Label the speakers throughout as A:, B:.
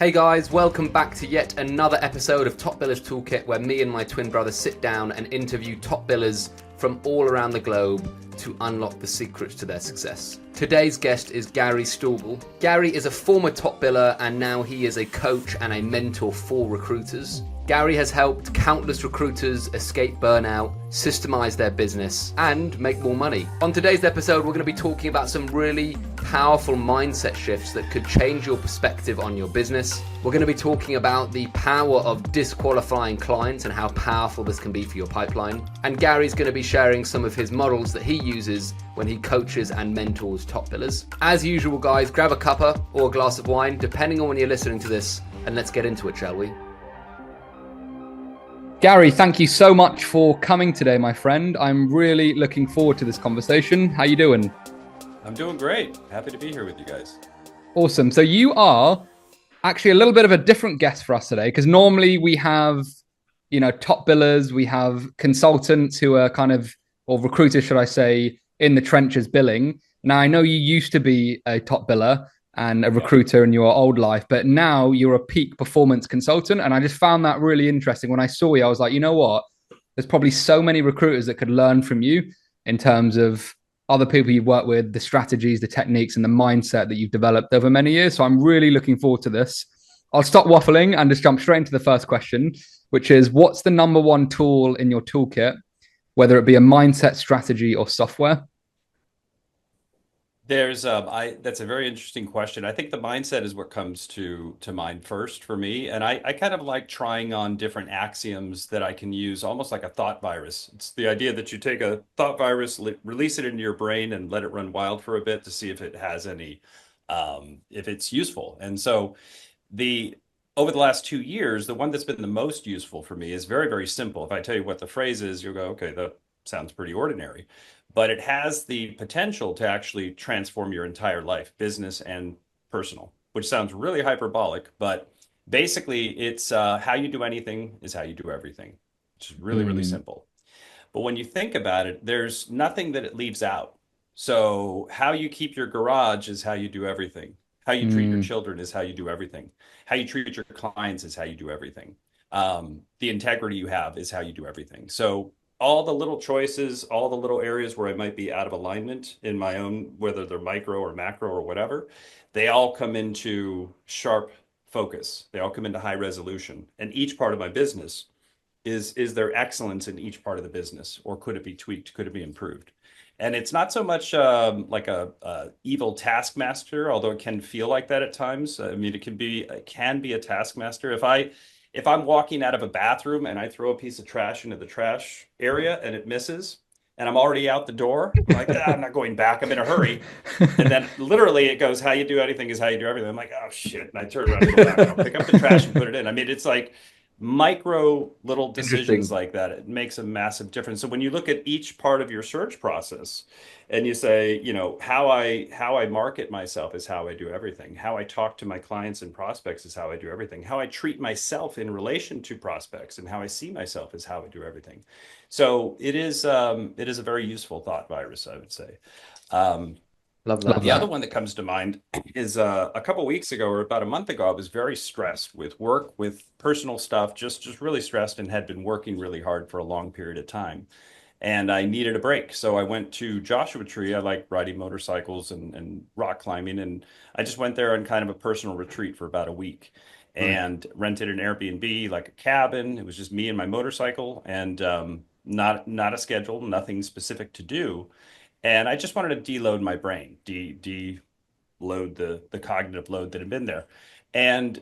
A: Hey guys, welcome back to yet another episode of Topbillers Toolkit, where me and my twin brother sit down and interview top billers from all around the globe to unlock the secrets to their success. Today's guest is Gary Stoebel. Gary is a former top biller and now he is a coach and a mentor for recruiters. Gary has helped countless recruiters escape burnout, systemize their business, and make more money. On today's episode, we're going to be talking about some really powerful mindset shifts that could change your perspective on your business. We're going to be talking about the power of disqualifying clients and how powerful this can be for your pipeline. And Gary's going to be sharing some of his models that he uses when he coaches and mentors top billers. As usual, guys, grab a cuppa or a glass of wine, depending on when you're listening to this, and let's get into it, shall we? Gary, thank you so much for coming today, my friend. I'm really looking forward to this conversation. How you doing?
B: I'm doing great. Happy to be here with you guys.
A: Awesome. So you are actually a little bit of a different guest for us today, because normally we have, top billers, we have consultants who are or recruiters, should I say, in the trenches billing. Now, I know you used to be a top biller and a recruiter in your old life, but now you're a peak performance consultant. And I just found that really interesting. When I saw you, I was like, you know what? There's probably so many recruiters that could learn from you in terms of other people you've worked with, the strategies, the techniques, and the mindset that you've developed over many years. So I'm really looking forward to this. I'll stop waffling and just jump straight into the first question, which is, what's the number one tool in your toolkit, whether it be a mindset, strategy, or software?
B: That's a very interesting question. I think the mindset is what comes to mind first for me. And I kind of like trying on different axioms that I can use almost like a thought virus. It's the idea that you take a thought virus, release it into your brain and let it run wild for a bit to see if it has any, if it's useful. And so over the last 2 years, the one that's been the most useful for me is very, very simple. If I tell you what the phrase is, you'll go, okay, that sounds pretty ordinary. But it has the potential to actually transform your entire life, business and personal, which sounds really hyperbolic, but basically it's how you do anything is how you do everything, which is really, really simple. But when you think about it, there's nothing that it leaves out. So how you keep your garage is how you do everything. How you treat your children is how you do everything. How you treat your clients is how you do everything. The integrity you have is how you do everything. So all the little choices, all the little areas where I might be out of alignment in my own, whether they're micro or macro or whatever, they all come into sharp focus. They all come into high resolution. And each part of my business is there excellence in each part of the business, or could it be tweaked? Could it be improved? And it's not so much like a evil taskmaster, although it can feel like that at times. I mean, it can be a taskmaster. If I'm walking out of a bathroom and I throw a piece of trash into the trash area and it misses, and I'm already out the door, I'm like, I'm not going back. I'm in a hurry. And then literally it goes, how you do anything is how you do everything. I'm like, oh shit. And I turn around and go back and I'll pick up the trash and put it in. I mean, it's like micro little decisions like that. It makes a massive difference. So when you look at each part of your search process and you say, how I market myself is how I do everything. How I talk to my clients and prospects is how I do everything. How I treat myself in relation to prospects and how I see myself is how I do everything. So it is a very useful thought virus, I would say.
A: Love that.
B: The other one that comes to mind is a couple of weeks ago or about a month ago, I was very stressed with work, with personal stuff, just really stressed, and had been working really hard for a long period of time. And I needed a break. So I went to Joshua Tree. I like riding motorcycles and rock climbing. And I just went there on kind of a personal retreat for about a week and rented an Airbnb, like a cabin. It was just me and my motorcycle, and not a schedule, nothing specific to do. And I just wanted to deload my brain, de-load the cognitive load that had been there. And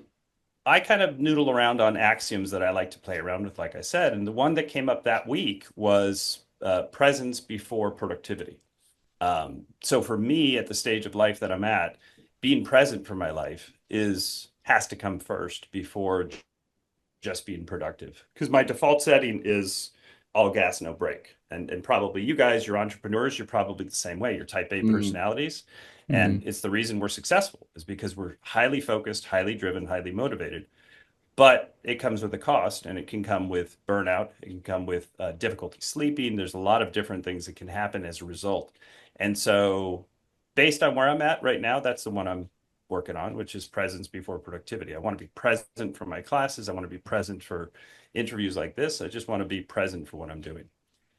B: I kind of noodle around on axioms that I like to play around with, like I said. And the one that came up that week was presence before productivity. So for me, at the stage of life that I'm at, being present for my life has to come first before just being productive. Because my default setting is all gas, no brake. And probably you guys, you're entrepreneurs, you're probably the same way. You're type A personalities. And it's the reason we're successful is because we're highly focused, highly driven, highly motivated. But it comes with a cost, and it can come with burnout. It can come with difficulty sleeping. There's a lot of different things that can happen as a result. And so based on where I'm at right now, that's the one working on, which is presence before productivity. I want to be present for my classes. I want to be present for interviews like this. I just want to be present for what I'm doing.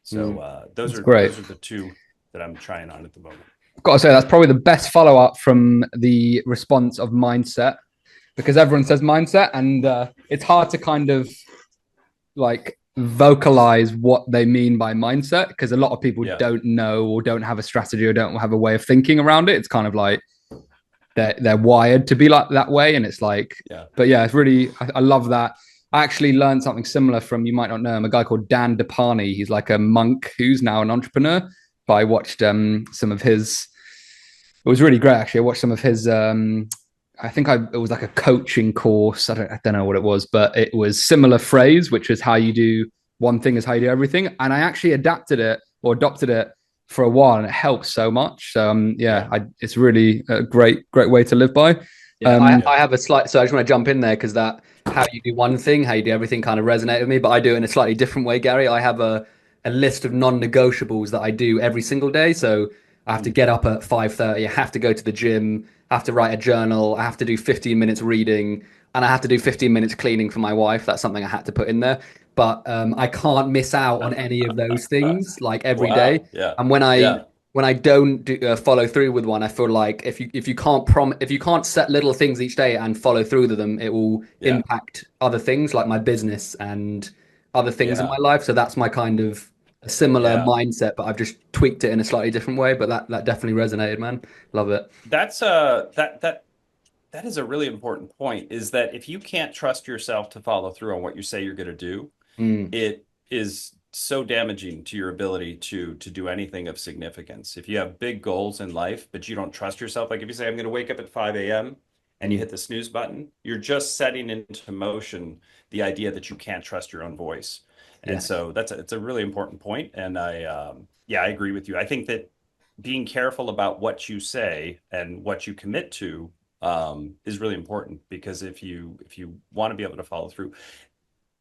B: So those
C: That's
B: are
C: great.
B: the two that I'm trying on at the moment.
C: I've got to say, that's probably the best follow up from the response of mindset, because everyone says mindset, and it's hard to kind of like vocalize what they mean by mindset, because a lot of people don't know or don't have a strategy or don't have a way of thinking around it. It's kind of like they're wired to be like that way, and it's like, but yeah, it's really, I love that. I actually learned something similar from, you might not know him, a guy called Dan DeParney. He's like a monk who's now an entrepreneur. But I watched some of his. It was really great, actually. I watched some of his. I think it was like a coaching course. I don't know what it was, but it was similar phrase, which is how you do one thing is how you do everything. And I actually adopted it for a while, and it helps so much. So it's really a great way to live by.
A: I have a slight, so I just want to jump in there because that how you do one thing, how you do everything kind of resonated with me, but I do it in a slightly different way, Gary. I have a list of non-negotiables that I do every single day. So I have to get up at 5:30, I have to go to the gym, I have to write a journal, I have to do 15 minutes reading, and I have to do 15 minutes cleaning for my wife. That's something I had to put in there. But I can't miss out on any of those things like every day.
B: Yeah.
A: And when I don't follow through with one, I feel like if you can't set little things each day and follow through with them, it will impact other things like my business and other things in my life. So that's my kind of a similar mindset, but I've just tweaked it in a slightly different way. But that definitely resonated, man. Love it.
B: That's that is a really important point, is that if you can't trust yourself to follow through on what you say you're going to do, it is so damaging to your ability to do anything of significance. If you have big goals in life, but you don't trust yourself, like if you say, I'm going to wake up at 5 a.m. and you hit the snooze button, you're just setting into motion the idea that you can't trust your own voice. And so it's a really important point. And I agree with you. I think that being careful about what you say and what you commit to is really important, because if you want to be able to follow through,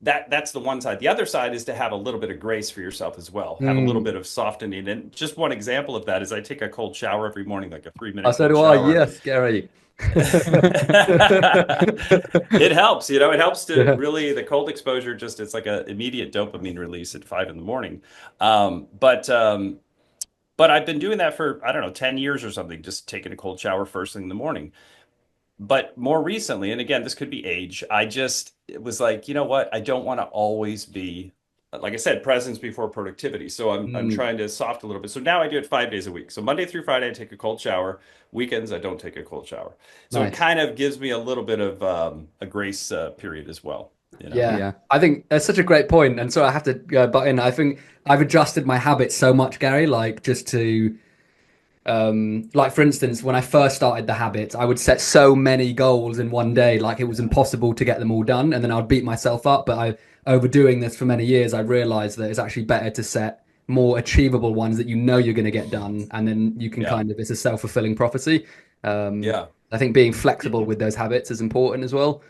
B: that's the one side. The other side is to have a little bit of grace for yourself as well. Have a little bit of softening. And just one example of that is I take a cold shower every morning, like a 3-minute
A: So do
B: shower.
A: I. Yes, Gary.
B: It helps, it helps to really, the cold exposure, just, it's like an immediate dopamine release at 5 a.m. But I've been doing that for, I don't know, 10 years or something, just taking a cold shower first thing in the morning. But more recently, and again, this could be age, it was like, you know what? I don't want to always be, like I said, presence before productivity. So I'm trying to soft a little bit. So now I do it 5 days a week. So Monday through Friday, I take a cold shower. Weekends, I don't take a cold shower. So it kind of gives me a little bit of a grace period as well.
A: Yeah, I think that's such a great point. And so I have to butt in. I think I've adjusted my habits so much, Gary, like just to like for instance, when I first started the habit, I would set so many goals in one day, like it was impossible to get them all done, and then I'd beat myself up. But overdoing this for many years, I realized that it's actually better to set more achievable ones that you know you're going to get done, and then you can kind of, it's a self-fulfilling prophecy. I think being flexible with those habits is important as well.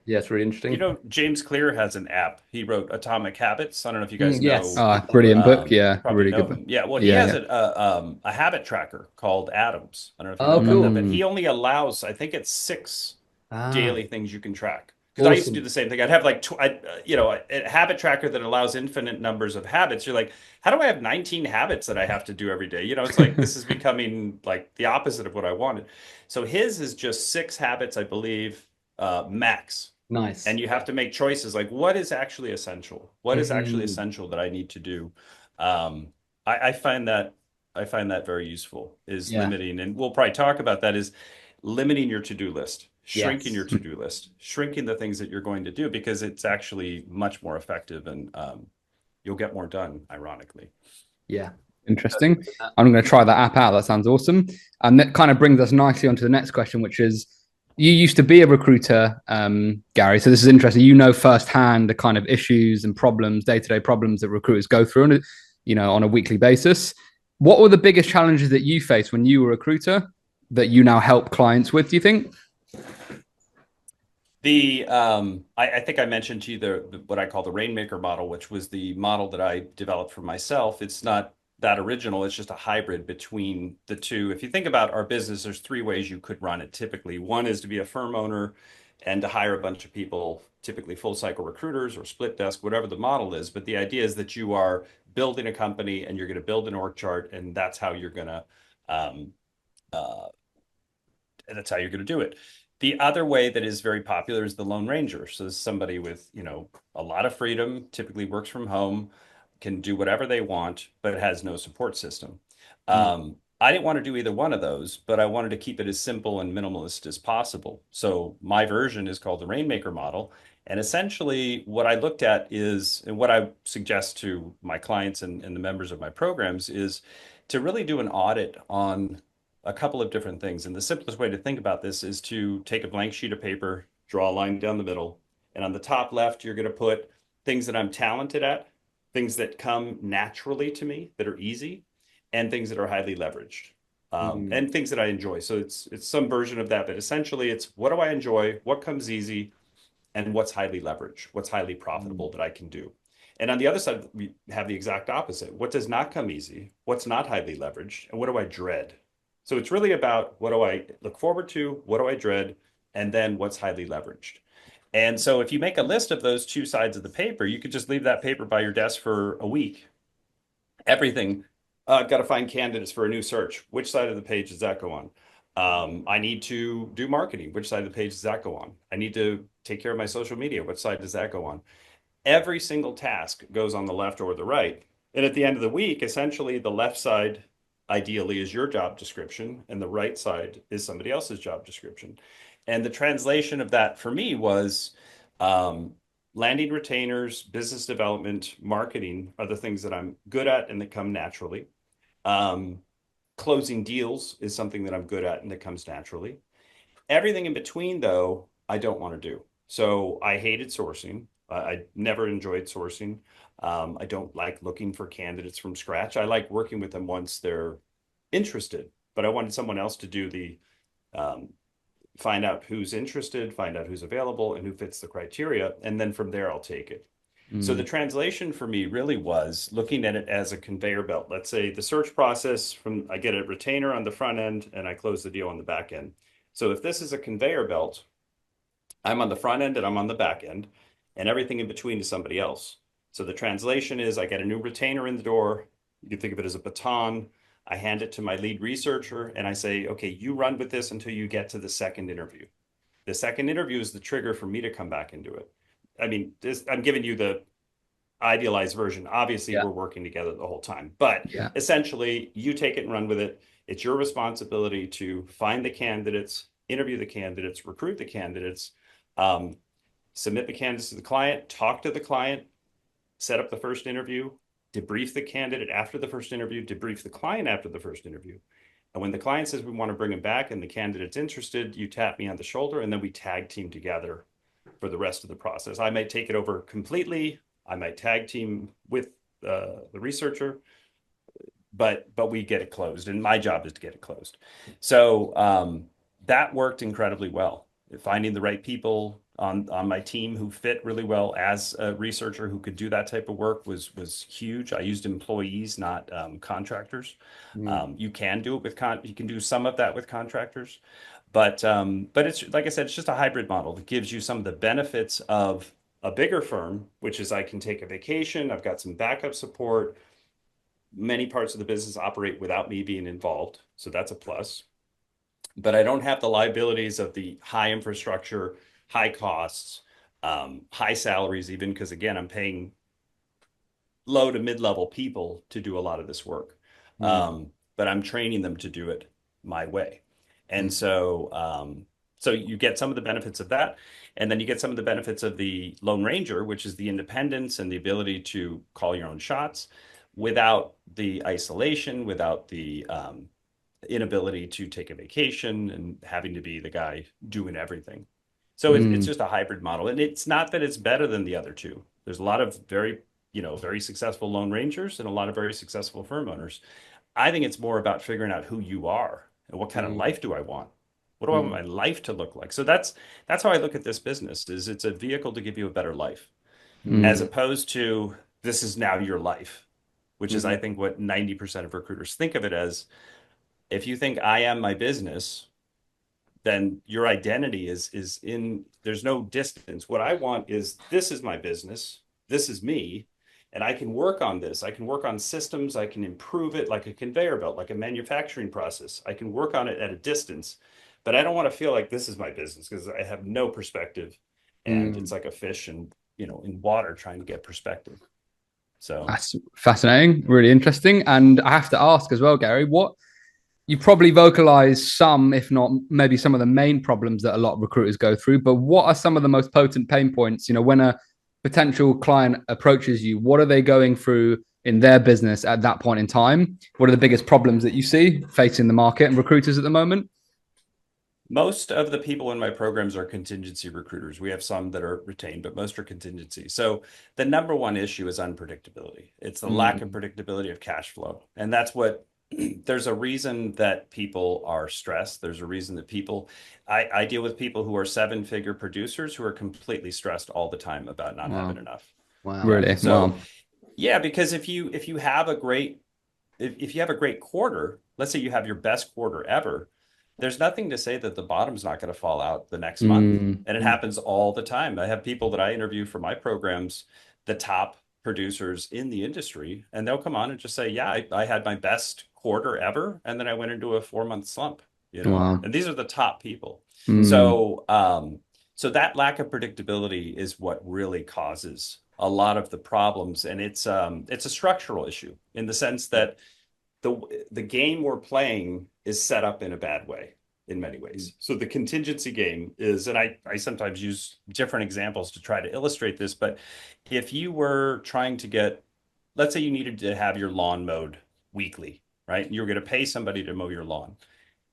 A: It's really interesting.
B: James Clear has an app. He wrote Atomic Habits. I don't know if you guys know.
C: Brilliant book. Yeah,
B: probably
C: really
B: know
C: good
B: him.
C: book.
B: Well, he has a habit tracker called Atoms. I don't know if you know about that, but he only allows, I think it's 6 daily things you can track. Because I used to do the same thing. I'd have like, a habit tracker that allows infinite numbers of habits. You're like, how do I have 19 habits that I have to do every day? It's like, this is becoming like the opposite of what I wanted. So his is just 6 habits, I believe, max.
A: Nice.
B: And you have to make choices like, what is actually essential? What is actually essential that I need to do? I find that very useful, is limiting, and we'll probably talk about that, is limiting your to-do list, shrinking your to-do list, shrinking the things that you're going to do, because it's actually much more effective, and you'll get more done, ironically.
A: Yeah.
C: Interesting. I'm going to try that app out. That sounds awesome. And that kind of brings us nicely onto the next question, which is, you used to be a recruiter, Gary. So this is interesting. You know firsthand the kind of issues and problems, day-to-day problems that recruiters go through, on a weekly basis. What were the biggest challenges that you faced when you were a recruiter that you now help clients with, do you think?
B: I think I mentioned to you what I call the Rainmaker model, which was the model that I developed for myself. It's not that original. It's just a hybrid between the two. If you think about our business, there's three ways you could run it typically. One is to be a firm owner and to hire a bunch of people, typically full cycle recruiters or split desk, whatever the model is. But the idea is that you are building a company and you're going to build an org chart, and that's how you're going to um, uh, do it. The other way that is very popular is the Lone Ranger. So this is somebody with, a lot of freedom, typically works from home, can do whatever they want, but has no support system. I didn't want to do either one of those, but I wanted to keep it as simple and minimalist as possible. So my version is called the Rainmaker Model. And essentially what I looked at is, and what I suggest to my clients and the members of my programs is to really do an audit on a couple of different things. And the simplest way to think about this is to take a blank sheet of paper, draw a line down the middle, and on the top left, you're going to put things that I'm talented at, things that come naturally to me that are easy, and things that are highly leveraged, and things that I enjoy. So it's some version of that, but essentially it's what do I enjoy, what comes easy, and what's highly leveraged, what's highly profitable that I can do. And on the other side, we have the exact opposite. What does not come easy? What's not highly leveraged? And what do I dread? So it's really about what do I look forward to? What do I dread? And then what's highly leveraged? And so if you make a list of those two sides of the paper, you could just leave that paper by your desk for a week. Everything. I've got to find candidates for a new search. Which side of the page does that go on? I need to do marketing. Which side of the page does that go on? I need to take care of my social media. Which side does that go on? Every single task goes on the left or the right. And at the end of the week, essentially the left side ideally is your job description and the right side is somebody else's job description. And the translation of that for me was landing retainers, business development, marketing are the things that I'm good at and that come naturally. Closing deals is something that I'm good at and that comes naturally. Everything in between, though, I don't want to do. So I hated sourcing. I never enjoyed sourcing. I don't like looking for candidates from scratch. I like working with them once they're interested, but I wanted someone else to do the find out who's interested, find out who's available, and who fits the criteria. And then from there, I'll take it. So the translation for me really was looking at it as a conveyor belt. Let's say the search process I get a retainer on the front end and I close the deal on the back end. So if this is a conveyor belt, I'm on the front end and I'm on the back end, and everything in between is somebody else. So the translation is I get a new retainer in the door. You can think of it as a baton. I hand it to my lead researcher and I say, okay, you run with this until you get to the second interview. The second interview is the trigger for me to come back and do it. I mean, I'm giving you the idealized version. Obviously, we're working together the whole time, but essentially you take it and run with it. It's your responsibility to find the candidates, interview the candidates, recruit the candidates, submit the candidates to the client, talk to the client, set up the first interview, debrief the candidate after the first interview, debrief the client after the first interview. And when the client says we want to bring him back and the candidate's interested, you tap me on the shoulder and then we tag team together for the rest of the process. I might take it over completely. I might tag team with the researcher, but we get it closed. And my job is to get it closed. So that worked incredibly well. Finding the right people on my team who fit really well as a researcher who could do that type of work was huge. I used employees, not contractors. You can do it with you can do some of that with contractors, but it's like I said, it's just a hybrid model that gives you some of the benefits of a bigger firm, which is I can take a vacation. I've got some backup support. Many parts of the business operate without me being involved, so that's a plus. But I don't have the liabilities of the high infrastructure, high costs, high salaries, even because, again, I'm paying low to mid-level people to do a lot of this work. But I'm training them to do it my way. And so you get some of the benefits of that. And then you get some of the benefits of the Lone Ranger, which is the independence and the ability to call your own shots without the isolation, without the inability to take a vacation and having to be the guy doing everything. So it's just a hybrid model. And it's not that it's better than the other two. There's a lot of very successful Lone Rangers and a lot of very successful firm owners. I think it's more about figuring out who you are and what kind of life do I want? What do I want my life to look like? So that's how I look at this business. Is it's a vehicle to give you a better life, as opposed to this is now your life. which is, I think, what 90% of recruiters think of it as. If you think I am my business, then your identity is in, there's no distance. What I want is, this is my business, this is me, and I can work on this. I can work on systems, I can improve it like a conveyor belt, like a manufacturing process. I can work on it at a distance, but I don't want to feel like this is my business, because I have no perspective, and it's like a fish in water trying to get perspective. So
C: that's fascinating, really interesting. And I have to ask as well, Gary, what you probably vocalize some, if not maybe some of the main problems that a lot of recruiters go through, but what are some of the most potent pain points? When a potential client approaches you, what are they going through in their business at that point in time? What are the biggest problems that you see facing the market and recruiters at the moment?
B: most of the people in my programs are contingency recruiters. We have some that are retained, but most are contingency. So the number one issue is unpredictability. It's the lack of predictability of cash flow. And that's what, there's a reason that people are stressed. There's a reason that I deal with people who are 7-figure producers who are completely stressed all the time about not having enough.
C: Wow. Really?
B: So,
C: wow.
B: Yeah, because if you have a great, if you have a great quarter, let's say you have your best quarter ever, there's nothing to say that the bottom's not going to fall out the next month. And it happens all the time. I have people that I interview for my programs, the top producers in the industry, and they'll come on and just say, yeah, I had my best quarter ever, and then I went into a 4-month slump,
C: Wow.
B: And these are the top people. So that lack of predictability is what really causes a lot of the problems. And it's a structural issue in the sense that the game we're playing is set up in a bad way in many ways. So the contingency game is, and I sometimes use different examples to try to illustrate this, but if you were trying to get, let's say you needed to have your lawn mowed weekly, right? And you were going to pay somebody to mow your lawn.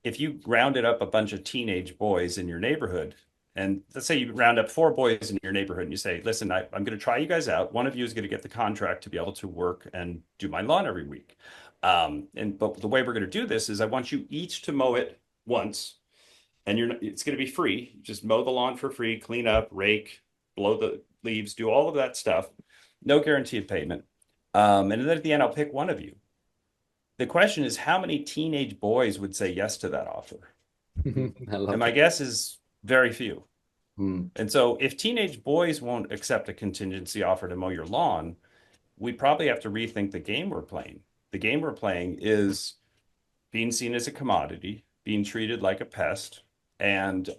B: If you rounded up a bunch of teenage boys in your neighborhood, and let's say you round up 4 boys in your neighborhood and you say, listen, I'm going to try you guys out. One of you is going to get the contract to be able to work and do my lawn every week. But the way we're going to do this is I want you each to mow it once, and it's going to be free. Just mow the lawn for free, clean up, rake, blow the leaves, do all of that stuff. No guarantee of payment. And then at the end, I'll pick one of you. The question is, how many teenage boys would say yes to that offer? And my guess is very few. And so if teenage boys won't accept a contingency offer to mow your lawn, we probably have to rethink the game we're playing. The game we're playing is being seen as a commodity, being treated like a pest, and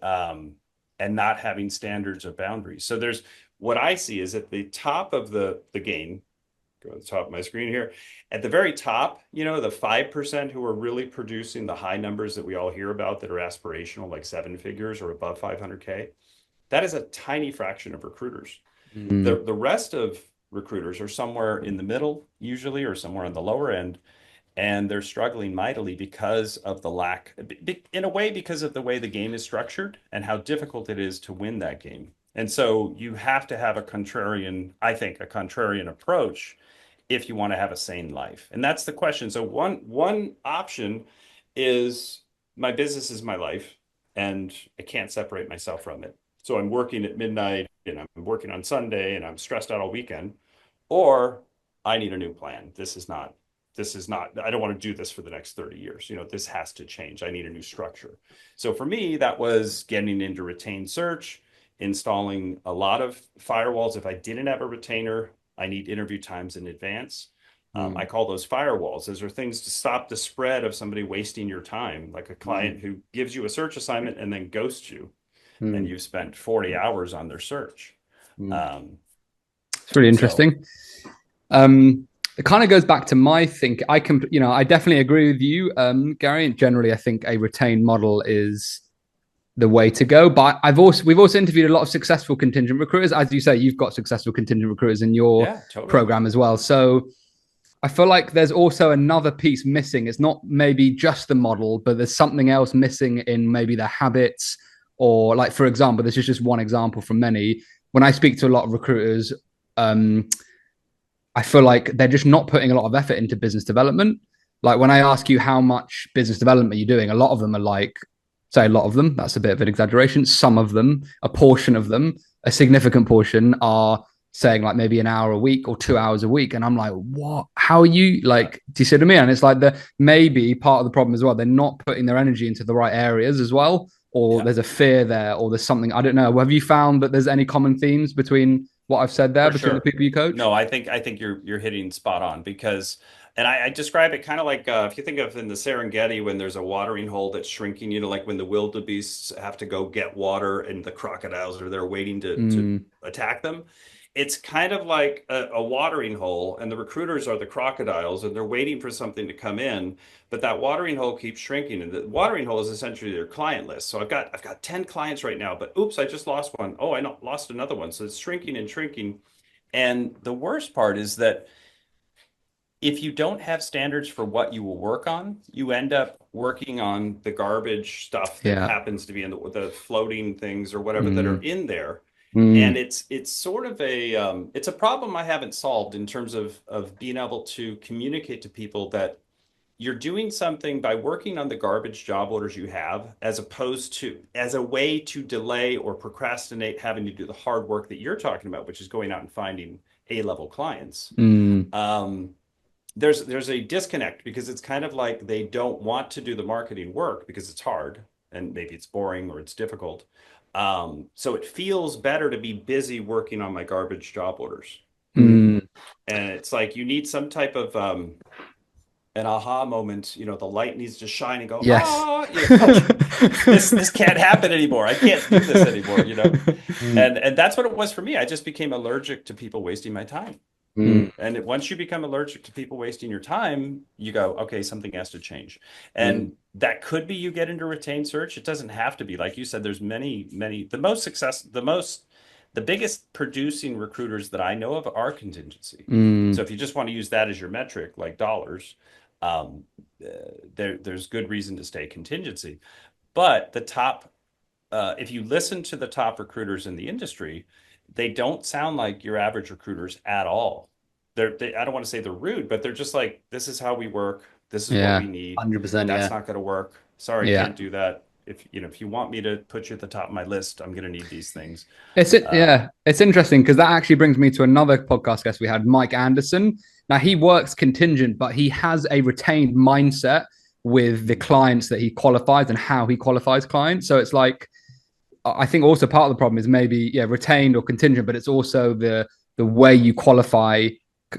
B: not having standards or boundaries. So there's, what I see is at the top of the game, go to the top of my screen here, at the very top, the 5% who are really producing the high numbers that we all hear about that are aspirational, like 7 figures or above 500K, that is a tiny fraction of recruiters. The rest of recruiters are somewhere in the middle, usually, or somewhere on the lower end, and they're struggling mightily because of the lack, in a way, because of the way the game is structured and how difficult it is to win that game. And so you have to have a contrarian approach if you want to have a sane life. And that's the question. So one option is, my business is my life, and I can't separate myself from it. So I'm working at midnight, and I'm working on Sunday, and I'm stressed out all weekend. Or I need a new plan. This is not, I don't want to do this for the next 30 years. This has to change. I need a new structure. So for me, that was getting into retained search, installing a lot of firewalls. If I didn't have a retainer, I need interview times in advance. I call those firewalls. Those are things to stop the spread of somebody wasting your time, like a client who gives you a search assignment and then ghosts you, and you've spent 40 hours on their search.
C: It's really interesting. It kind of goes back to my think. I definitely agree with you, Gary. And generally, I think a retained model is the way to go. But we've also interviewed a lot of successful contingent recruiters. As you say, you've got successful contingent recruiters in your program as well. So I feel like there's also another piece missing. It's not maybe just the model, but there's something else missing in maybe the habits, or, like, for example, this is just one example from many. When I speak to a lot of recruiters, I feel like they're just not putting a lot of effort into business development. Like, when I ask you how much business development are you doing, a lot of them are like, say a lot of them, that's a bit of an exaggeration. Some of them, a portion of them, a significant portion, are saying like maybe an hour a week or 2 hours a week. And I'm like, what? How are you like, do you see what I mean? And it's like the maybe part of the problem as well, they're not putting their energy into the right areas as well, or
B: Yeah.
C: there's a fear there, or there's something, I don't know. Have you found that there's any common themes between what I've said there,
B: For
C: between the
B: sure.
C: people you coach?
B: No, I think you're hitting spot on because, and I describe it kind of like if you think of in the Serengeti when there's a watering hole that's shrinking, like when the wildebeests have to go get water and the crocodiles are there waiting to
C: Mm,
B: attack them. It's kind of like a watering hole, and the recruiters are the crocodiles, and they're waiting for something to come in, but that watering hole keeps shrinking, and the watering hole is essentially their client list. So I've got 10 clients right now, but oops, I just lost one. Oh, lost another one. So it's shrinking and shrinking. And the worst part is that if you don't have standards for what you will work on, you end up working on the garbage stuff that
C: yeah.
B: happens to be in the floating things or whatever that are
C: Mm,
B: in there. And
C: mm,
B: it's sort of it's a problem I haven't solved in terms of being able to communicate to people that you're doing something by working on the garbage job orders you have, as opposed to as a way to delay or procrastinate having to do the hard work that you're talking about, which is going out and finding A-level clients.
C: mm,
B: Um, there's a disconnect because it's kind of like they don't want to do the marketing work because it's hard and maybe it's boring or it's difficult. So it feels better to be busy working on my garbage job orders.
C: mm.
B: And it's like you need some type of an aha moment, the light needs to shine and go,
C: Yes.
B: this can't happen anymore. I can't do this anymore.
A: Mm,
B: And that's what it was for me. I just became allergic to people wasting my time.
A: mm,
C: Mm,
B: And once you become allergic to people wasting your time, you go, okay, something has to change.
A: mm.
B: And that could be you get into retained search. It doesn't have to be. Like you said, there's many, the biggest producing recruiters that I know of are contingency. So
C: mm.
B: if you just want to use that as your metric, like dollars, um, there's good reason to stay contingency. But if you listen to the top recruiters in the industry, they don't sound like your average recruiters at all. I don't want to say they're rude, but they're just like, this is how we work. This is what
C: Yeah.
B: we need.
A: 100%,
B: That's
A: yeah.
B: not going to work. Sorry,
C: Yeah.
B: can't do that. If you want me to put you at the top of my list, I'm going to need these things. Uh,
C: Yeah, it's interesting because that actually brings me to another podcast guest we had, Mike Anderson. Now he works contingent, but he has a retained mindset with the clients that he qualifies and how he qualifies clients. So it's like I think also part of the problem is maybe retained or contingent, but it's also the way you qualify,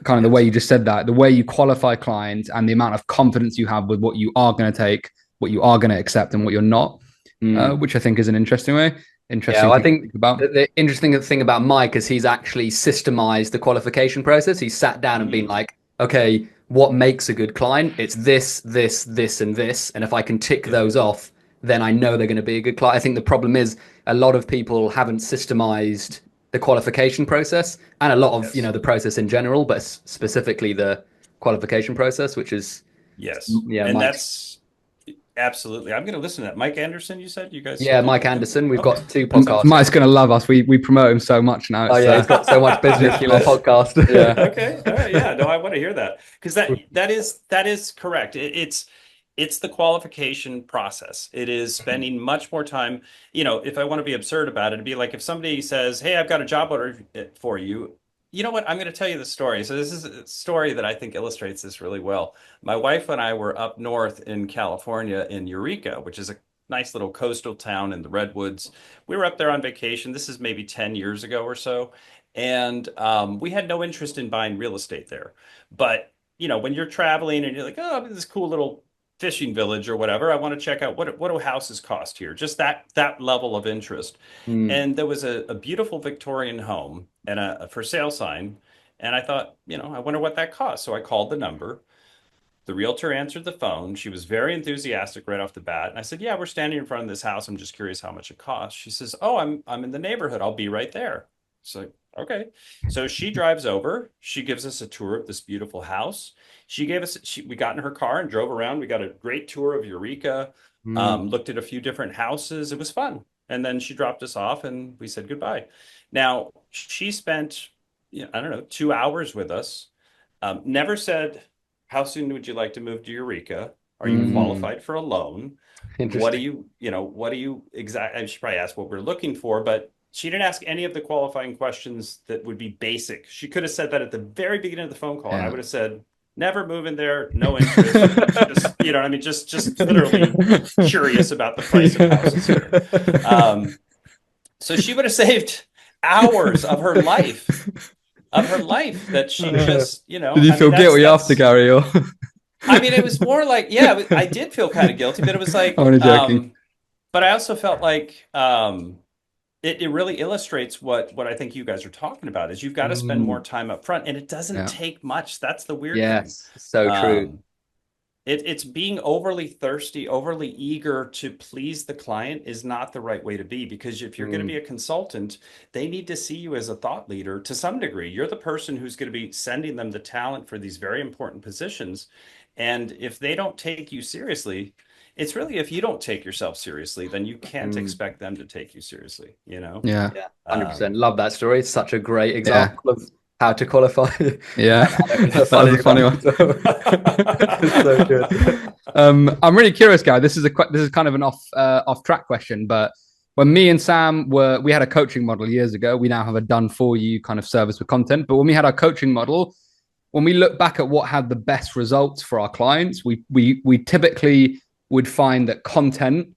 C: kind of the way
B: yes.
C: you just said that, the way you qualify clients and the amount of confidence you have with what you are going to take, what you are going to accept, and what you're not,
A: Mm.
C: which I think is an
A: Yeah,
C: interesting
A: well, I
C: thing to
A: think
C: think about.
A: the interesting thing about Mike is he's actually systemized the qualification process. He's sat down and been
B: Mhm.
A: like, okay, what makes a good client? It's this, this, this, and this. And if I can tick
B: Yep.
A: those off, then I know they're going to be a good client. I think the problem is a lot of people haven't systemized the qualification process and a lot of,
B: Yes.
A: the process in general, but specifically the qualification process, which is,
B: Yes.
A: yeah,
B: And
A: Mike's.
B: that's absolutely. I'm going to listen to that. Mike Anderson, you said? You guys
A: Yeah,
B: said you
A: Mike
B: know him?
A: Anderson. We've
B: Okay.
A: got two
C: And
A: podcasts.
C: Mike's going to love us. We promote him so much now.
A: Oh
C: It's
A: yeah, he's got so much business through our
C: ridiculous.
A: podcast.
C: Yeah.
B: Okay. All right. Yeah. No, I want to hear that because that is correct. It's the qualification process. It is spending much more time. If I want to be absurd about it, it'd be like if somebody says, "Hey, I've got a job order for you." You know what? I'm going to tell you the story. So this is a story that I think illustrates this really well. My wife and I were up north in California in Eureka, which is a nice little coastal town in the redwoods. We were up there on vacation. This is maybe 10 years ago or so. And we had no interest in buying real estate there. But, when you're traveling and you're like, oh, this cool little fishing village or whatever, I want to check out what do houses cost here? Just that level of interest.
A: Mm.
B: And there was a beautiful Victorian home and a for sale sign. And I thought, I wonder what that cost. So I called the number. The realtor answered the phone. She was very enthusiastic right off the bat. And I said, "Yeah, we're standing in front of this house. I'm just curious how much it costs." She says, "Oh, I'm in the neighborhood. I'll be right there." So, okay. So she drives over. She gives us a tour of this beautiful house. We got in her car and drove around. We got a great tour of Eureka,
A: Mm.
B: looked at a few different houses. It was fun. And then she dropped us off and we said goodbye. Now, she spent, I don't know, 2 hours with us. Never said, how soon would you like to move to Eureka? Are you
A: Mm.
B: qualified for a loan? What do
A: Interesting.
B: you, what do you exactly? I should probably ask what we're looking for, but She didn't ask any of the qualifying questions that would be basic. She could have said that at the very beginning of the phone call, and I would have said, never move in there, no interest. Just, you know what I mean? Just literally curious about the price of houses here. So she would have saved hours of her life that she just, you know,
C: Did you feel guilty after, Gary? Or
B: I mean, it was more like, yeah, I did feel kind of guilty, but it was like,
C: I'm only joking.
B: but I also felt like it really illustrates what I think you guys are talking about is you've got to spend more time up front, and it doesn't take much. That's the weird thing.
A: Yes, so true.
B: It's being overly thirsty, overly eager to please the client is not the right way to be, because if you're going to be a consultant, they need to see you as a thought leader to some degree. You're the person who's going to be sending them the talent for these very important positions. And if they don't take you seriously, it's really, if you don't take yourself seriously, then you can't expect them to take you seriously, you know?
C: Yeah.
A: 100%. Love that story. It's such a great example of how to qualify.
C: Yeah. That was a funny one.
A: So good.
C: I'm really curious, guy. This is kind of an off track question, but when me and Sam we had a coaching model years ago. We now have a done for you kind of service with content. But when we had our coaching model, when we look back at what had the best results for our clients, we typically would find that content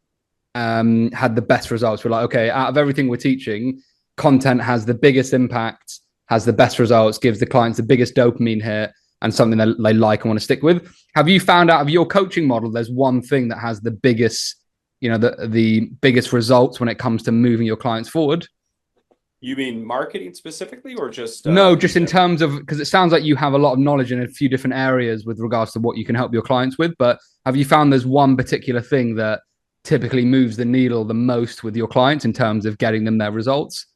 C: had the best results. We're like, okay, out of everything we're teaching, content has the biggest impact, has the best results, gives the clients the biggest dopamine hit, and something that they like and want to stick with. Have you found out of your coaching model, there's one thing that has the biggest, you know, the biggest results when it comes to moving your clients forward?
B: You mean marketing specifically, or just
C: no, just in terms of, because it sounds like you have a lot of knowledge in a few different areas with regards to what you can help your clients with. But have you found there's one particular thing that typically moves the needle the most with your clients in terms of getting them their results?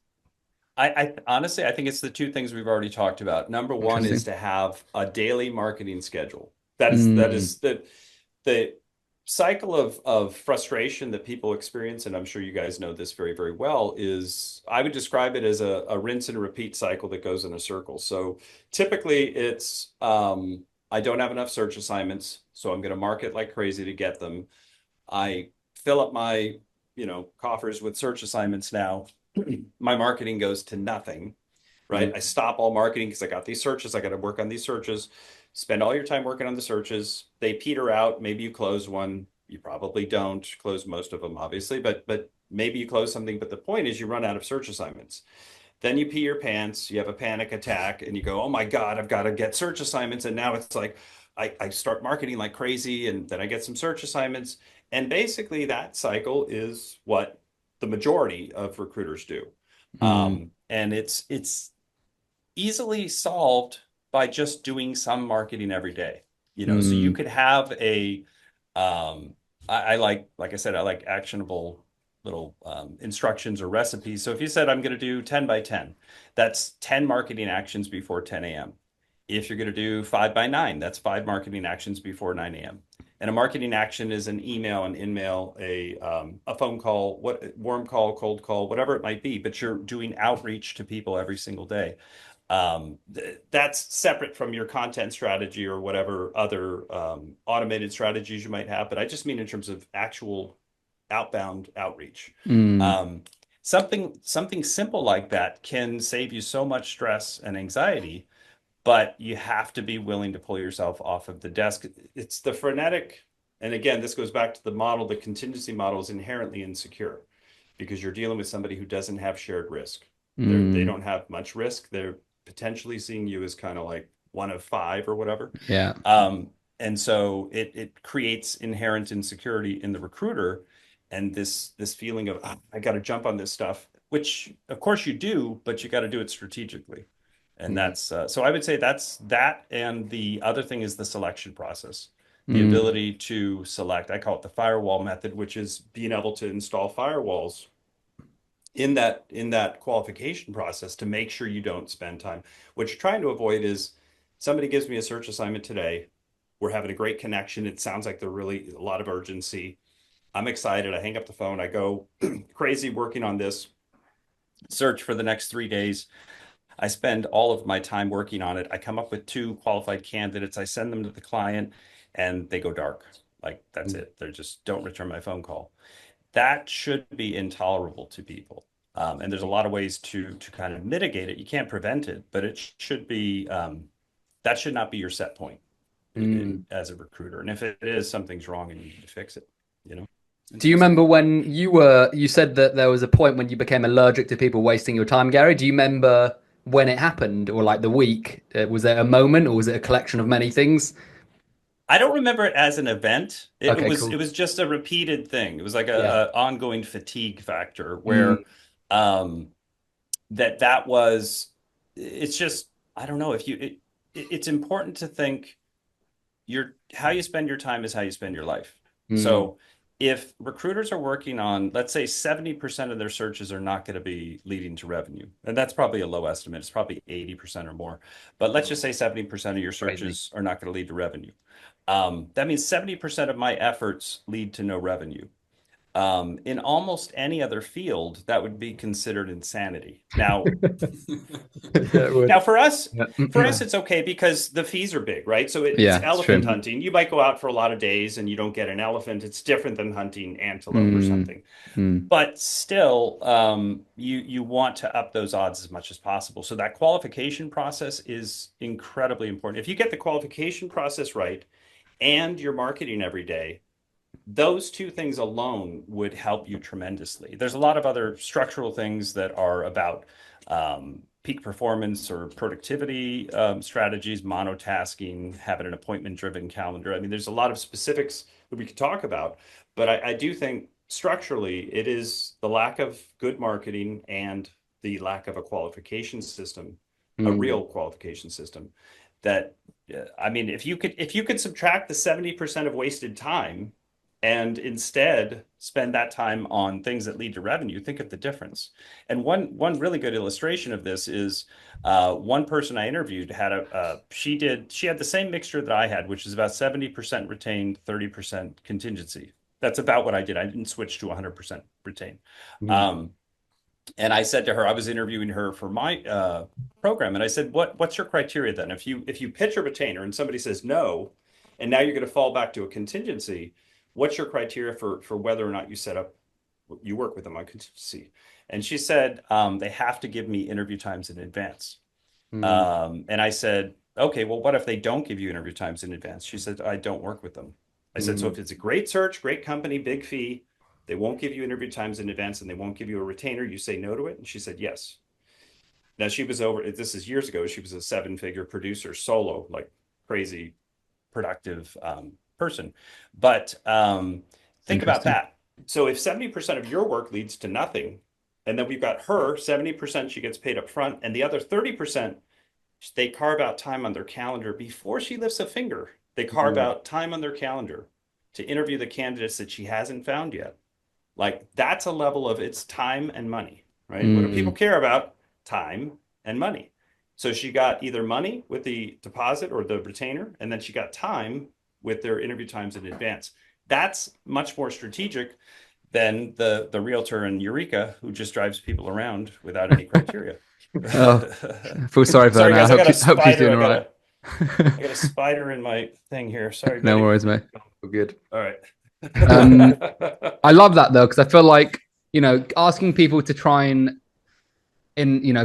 B: I honestly, I think it's the two things we've already talked about. Number one is to have a daily marketing schedule. That is the cycle of frustration that people experience, and I'm sure you guys know this very, very well, is I would describe it as a rinse and repeat cycle that goes in a circle. So typically it's I don't have enough search assignments, so I'm going to market like crazy to get them. I fill up my, you know, coffers with search assignments now. My marketing goes to nothing, right? I stop all marketing because I got these searches. I got to work on these searches. Spend all your time working on the searches. They peter out. Maybe you close one. You probably don't close most of them, obviously, but maybe you close something. But the point is you run out of search assignments. Then you pee your pants. You have a panic attack and you go, oh my God, I've got to get search assignments. And now it's like, I start marketing like crazy, and then I get some search assignments. And basically that cycle is what the majority of recruiters do. And it's easily solved by just doing some marketing every day, you know. So you could have a I like I said, I like actionable little instructions or recipes. So if you said I'm going to do 10 by 10, that's 10 marketing actions before 10 a.m. If you're going to do 5 by 9, that's 5 marketing actions before 9 a.m. And a marketing action is an email, an in-mail, a phone call, warm call, cold call, whatever it might be. But you're doing outreach to people every single day. That's separate from your content strategy or whatever other automated strategies you might have. But I just mean in terms of actual outbound outreach. Something simple like that can save you so much stress and anxiety. But you have to be willing to pull yourself off of the desk. It's the frenetic, and again, this goes back to the model. The contingency model is inherently insecure because you're dealing with somebody who doesn't have shared risk. They don't have much risk. They're potentially seeing you as kind of like one of 5 or whatever.
C: Yeah.
B: And so it creates inherent insecurity in the recruiter, and this feeling of I got to jump on this stuff, which of course you do, but you got to do it strategically. And that's so I would say that's that. And the other thing is the selection process, the ability to select. I call it the firewall method, which is being able to install firewalls in that qualification process to make sure you don't spend time. What you're trying to avoid is somebody gives me a search assignment today. We're having a great connection. It sounds like there's really a lot of urgency. I'm excited. I hang up the phone. I go crazy working on this search for the next 3 days. I spend all of my time working on it. I come up with 2 qualified candidates. I send them to the client and they go dark. Like that's it. They just don't return my phone call. That should be intolerable to people. And there's a lot of ways to kind of mitigate it. You can't prevent it, but it should be that should not be your set point as a recruiter. And if it is, something's wrong and you need to fix it, you know?
A: Do you remember when you said that there was a point when you became allergic to people wasting your time, Gary? Do you remember when it happened, or like the week? Was there a moment, or was it a collection of many things?
B: I don't remember it as an event.
A: Okay,
B: It
A: cool.
B: was just a repeated thing. It was like
A: Yeah.
B: a ongoing fatigue factor
A: Mm,
B: where um that was it's just I don't know if it's important to think your how you spend your time is how you spend your life.
A: mm,
B: So if recruiters are working on, let's say 70% of their searches are not going to be leading to revenue, and that's probably a low estimate, it's probably 80% or more, but let's just say 70% of your
A: crazy.
B: searches are not going to lead to revenue. That means 70% of my efforts lead to no revenue. In almost any other field, that would be considered insanity. Now,
A: Yeah, it would.
B: now
C: Yeah.
B: for us, it's okay because the fees are big, right? So it's
C: Yeah, it's
B: elephant
C: true.
B: hunting. You might go out for a lot of days and you don't get an elephant. It's different than hunting antelope or
C: Mm,
B: something.
C: mm,
B: But still, you want to up those odds as much as possible. So that qualification process is incredibly important. If you get the qualification process right and you're marketing every day, those two things alone would help you tremendously. There's a lot of other structural things that are about peak performance or productivity strategies, monotasking, having an appointment-driven calendar. I mean, there's a lot of specifics that we could talk about, but I do think structurally it is the lack of good marketing and the lack of a qualification system, a
A: Mm.
B: real qualification system that I mean, if you could subtract the 70% of wasted time and instead spend that time on things that lead to revenue, think of the difference. And one really good illustration of this is one person I interviewed had she had the same mixture that I had, which is about 70% retained, 30% contingency. That's about what I did. I didn't switch to 100% retain.
A: Mm.
B: Um, and I said to her, I was interviewing her for my program, and I said, what's your criteria then? If you pitch a retainer and somebody says no, and now you're going to fall back to a contingency, what's your criteria for whether or not you work with them on contingency? And she said, they have to give me interview times in advance.
A: Mm.
B: And I said, okay, well, what if they don't give you interview times in advance? She said, I don't work with them. I said, so
A: Mm.
B: if it's a great search, great company, big fee, they won't give you interview times in advance and they won't give you a retainer, you say no to it? And she said, yes. Now she was this is years ago. She was a seven-figure producer, solo, like crazy productive person. But think about
C: interesting.
B: that. So if 70% of your work leads to nothing, and then we've got her, 70% she gets paid up front, and the other 30%, they carve out time on their calendar before she lifts a finger. They carve
A: Mm.
B: out time on their calendar to interview the candidates that she hasn't found yet. Like that's a level of it's time and money, right? What do people
C: Mm,
B: care about? Time and money. So she got either money with the deposit or the retainer, and then she got time with their interview times in advance. That's much more strategic than the realtor in Eureka who just drives people around without any criteria.
C: oh, I feel sorry for her
B: Sorry,
C: now.
B: guys, I got a
C: Hope she's
B: spider.
C: doing all right.
B: I got a spider in my thing here. Sorry,
C: No
B: buddy.
C: worries, mate.
A: Good.
B: All right.
C: Um, I love that though, because I feel like, asking people to try and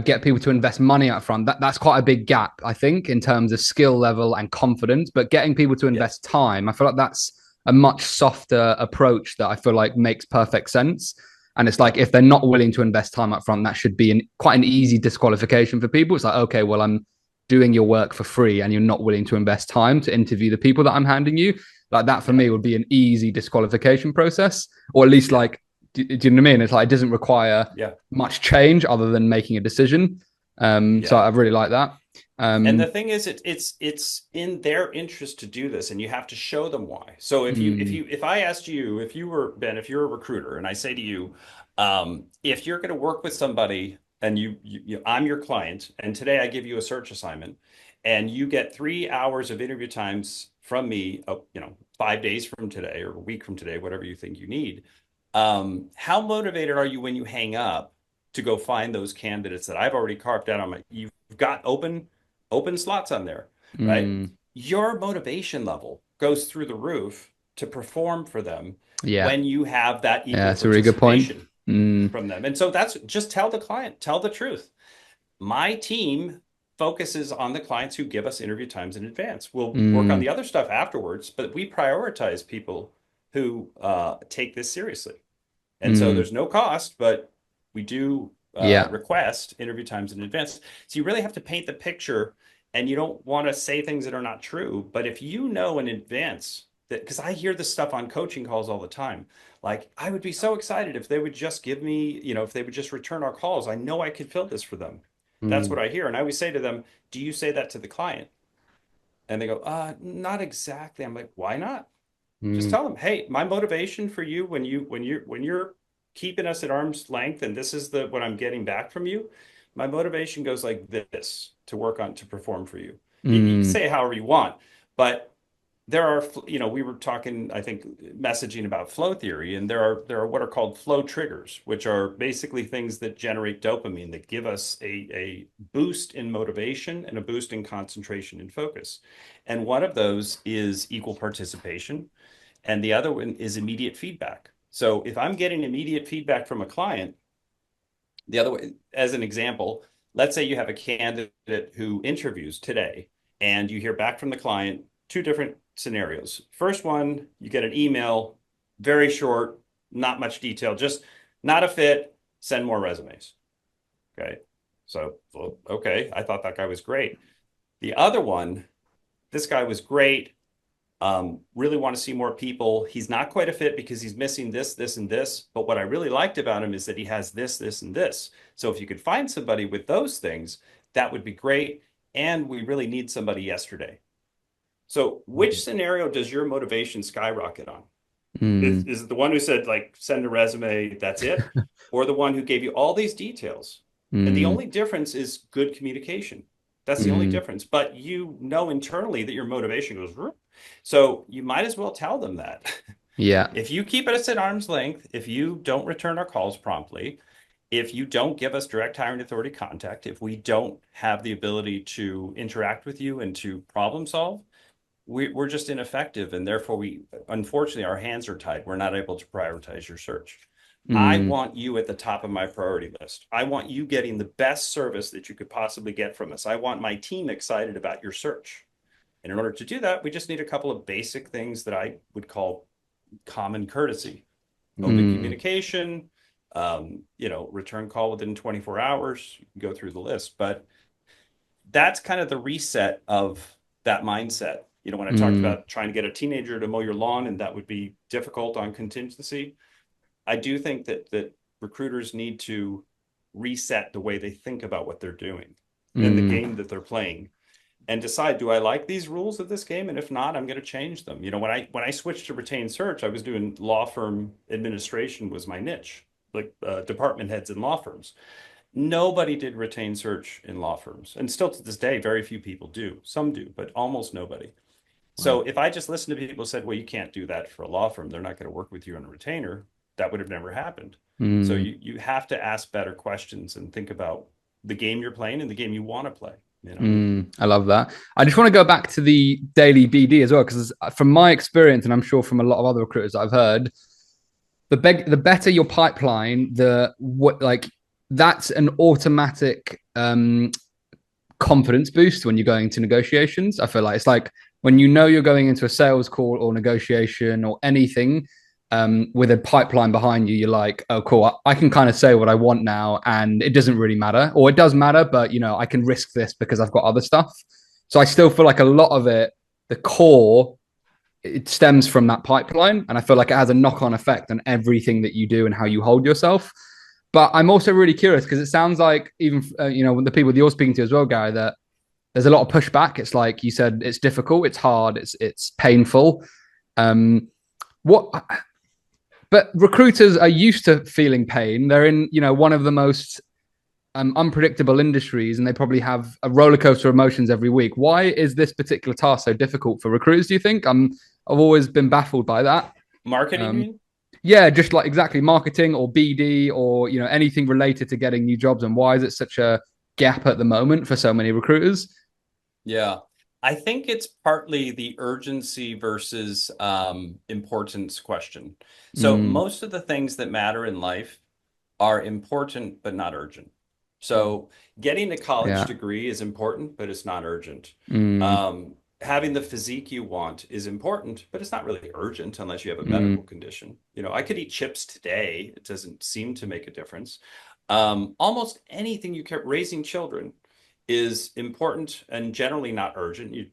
C: get people to invest money up front, that's quite a big gap, I think, in terms of skill level and confidence. But getting people to
B: Yes.
C: invest time, I feel like that's a much softer approach that I feel like makes perfect sense. And it's like if they're not willing to invest time up front, that should be quite an easy disqualification for people. It's like, okay, well, I'm doing your work for free and you're not willing to invest time to interview the people that I'm handing you. Like that for
B: Yeah.
C: me would be an easy disqualification process, or at least
B: Yeah.
C: like, do you know what I mean? It's like it doesn't require
B: Yeah.
C: much change other than making a decision. So
B: Yeah.
C: I really like that.
B: And the thing is, it's in their interest to do this, and you have to show them why. So if I asked you, if you were Ben, if you're a recruiter, and I say to you, if you're going to work with somebody, and I'm your client, and today I give you a search assignment, and you get 3 hours of interview times from me, 5 days from today or a week from today, whatever you think you need. How motivated are you when you hang up to go find those candidates that I've already carved out on you've got open slots on there, right? Your motivation level goes through the roof to perform for them
C: Yeah,
B: when you have that
C: yeah,
B: equal
C: it's a really good point.
B: participation. from them. And so that's just tell the client, tell the truth. My team focuses on the clients who give us interview times in advance. We'll work on the other stuff afterwards, but we prioritize people who take this seriously. And so there's no cost, but we do
C: Yeah.
B: request interview times in advance. So you really have to paint the picture, and you don't want to say things that are not true. But if you know in advance that, because I hear this stuff on coaching calls all the time, like, I would be so excited if they would just give me, if they would just return our calls. I know I could fill this for them. That's what I hear. And I always say to them, do you say that to the client? And they go, not exactly. I'm like, why not? Just tell them, hey, my motivation for you when you're keeping us at arm's length, and this is what I'm getting back from you, my motivation goes like this to perform for you. You can say it however you want, but there are, we were talking, I think, messaging about flow theory, and there are what are called flow triggers, which are basically things that generate dopamine that give us a boost in motivation and a boost in concentration and focus. And one of those is equal participation, and the other one is immediate feedback. So if I'm getting immediate feedback from a client, the other way, as an example, let's say you have a candidate who interviews today, and you hear back from the client, two different scenarios. First one, you get an email, very short, not much detail, just not a fit, send more resumes. Okay. So, okay, I thought that guy was great. The other one, this guy was great. Really want to see more people. He's not quite a fit because he's missing this, this, and this. But what I really liked about him is that he has this, this, and this. So if you could find somebody with those things, that would be great. And we really need somebody yesterday. So which scenario does your motivation skyrocket on? Is it the one who said, like, send a resume, that's it? Or the one who gave you all these details? And the only difference is good communication. That's the only difference. But you know internally that your motivation goes, so you might as well tell them that.
C: Yeah.
B: If you keep us at arm's length, if you don't return our calls promptly, if you don't give us direct hiring authority contact, if we don't have the ability to interact with you and to problem solve, we're just ineffective. And therefore, unfortunately, our hands are tied. We're not able to prioritize your search. I want you at the top of my priority list. I want you getting the best service that you could possibly get from us. I want my team excited about your search. And in order to do that, we just need a couple of basic things that I would call common courtesy. Open communication, return call within 24 hours, you can go through the list. But that's kind of the reset of that mindset. When I talked about trying to get a teenager to mow your lawn, and that would be difficult on contingency, I do think that recruiters need to reset the way they think about what they're doing and the game that they're playing, and decide, do I like these rules of this game? And if not, I'm going to change them. When I switched to retained search, I was doing law firm administration was my niche, like department heads in law firms. Nobody did retained search in law firms. And still to this day, very few people do. Some do, but almost nobody. So if I just listened to people who said, well, you can't do that for a law firm, they're not going to work with you on a retainer, that would have never happened. So you have to ask better questions and think about the game you're playing and the game you want to play.
C: I love that. I just want to go back to the daily BD as well, because from my experience, and I'm sure from a lot of other recruiters I've heard, the better your pipeline, that's an automatic confidence boost when you're going to negotiations. I feel like it's like when you're going into a sales call or negotiation or anything with a pipeline behind you, you're like, oh, cool, I can kind of say what I want now, and it doesn't really matter, or it does matter, but I can risk this because I've got other stuff. So I still feel like a lot of it, the core, it stems from that pipeline, and I feel like it has a knock-on effect on everything that you do and how you hold yourself. But I'm also really curious because it sounds like even the people that you're speaking to as well, Gary, that there's a lot of pushback. It's like you said, it's difficult, it's hard, it's painful. But recruiters are used to feeling pain. They're in one of the most unpredictable industries, and they probably have a roller coaster of emotions every week. Why is this particular task so difficult for recruiters, do you think? I've always been baffled by that.
B: Marketing, you mean?
C: Yeah, just like exactly marketing or BD or anything related to getting new jobs. And why is it such a gap at the moment for so many recruiters?
B: Yeah, I think it's partly the urgency versus importance question. So most of the things that matter in life are important but not urgent. So getting a college
C: Yeah.
B: degree is important, but it's not urgent.
C: Mm,
B: Having the physique you want is important, but it's not really urgent unless you have a medical
C: mm,
B: condition. I could eat chips today. It doesn't seem to make a difference. Almost anything you kept raising children is important and generally not urgent. You